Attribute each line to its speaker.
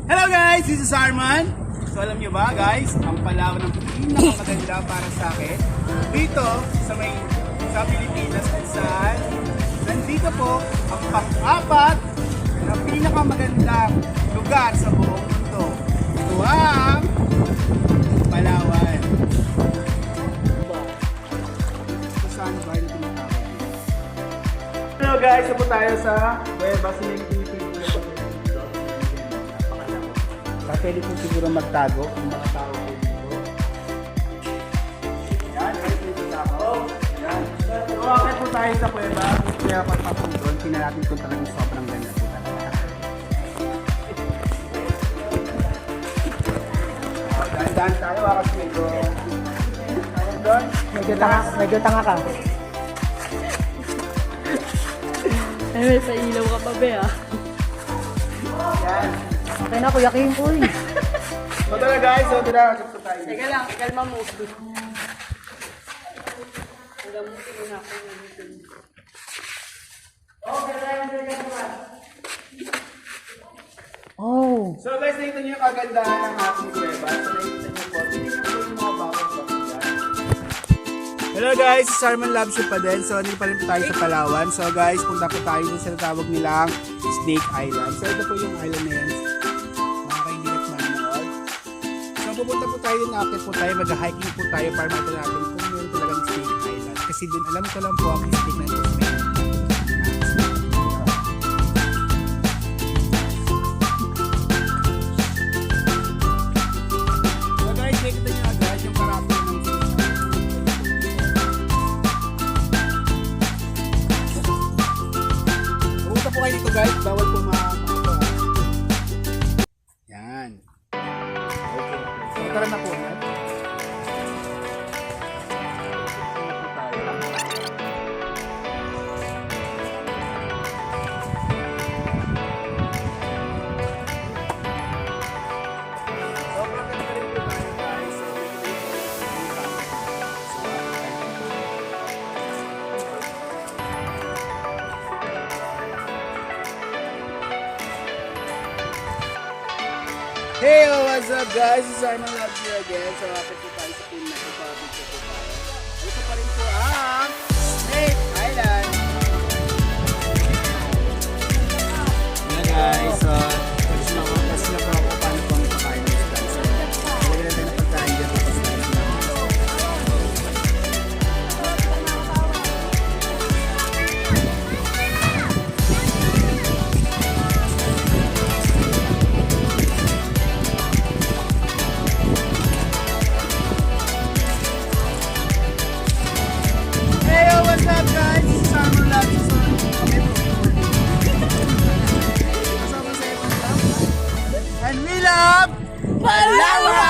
Speaker 1: Hello guys, this is Arman. So alam nyo ba guys, ang Palawan ng pinakamaganda para sa akin dito sa Pilipinas kung saan nandito po ang pang-apat na pinakamagandang lugar sa buong mundo. Ito ang Palawan. So saan ba yung tinatawag dito? Hello guys, ito po tayo sa Cueva Siling. Pwede po siguro magtago ang mga tao po dito. Yan, pwede po tago. Yan. So, okay po tayo sa kuweba. Kaya pagpapang doon, tingnan natin kung talagang sobrang ganda po talaga. Dahan-dahan tayo, kasi medyo... doon.
Speaker 2: Medyo tanga ka. Ay, sa ilaw ka pa ba
Speaker 1: Yan.
Speaker 2: Okay na, Kuya King. Uy.
Speaker 1: So tara guys, so tara, gusto tayo.
Speaker 2: Teka lang, kalma mo. Gamutin mo na ako. Oh.
Speaker 1: So guys, nakita niyo yung kagandahan ng aking kuweba. So nakita niyo po, tingnan niyo po yung mga bawang bakla. Hello guys, si Arman Loves You pa din. So, hindi pa rin po tayo sa Palawan. So guys, punta po tayo sa tawag nilang Snake Island. So ito po yung island na yan. Mga kaibigan at manonood. So pupunta po tayo, nakakit po tayo, mag-hiking po tayo para makita natin kung yun talagang Snake Island. Kasi dun, alam ko lang po ang snake na ito. So guys, nakita niyo agad yung karami ng pumunta po kayo dito guys, bawal po makakita. Yan. Okay. So tara na po. Sobrang ganda rin po tayo guys. Hey, what's up guys? This is Arman Loves You again. So, kapit po tayo sa team na ito. Pabigyan po tayo. Ito pa rin po ang Snake Island. Yan guys. So, mas na po ako paano po ang pagkain ng isda. So, talaga na tayo na pagkain dyan po sa isda. Hey, what's up guys? This is Arman Loves You. So, kami po. Kasama sa ibang love. And we love Palawan!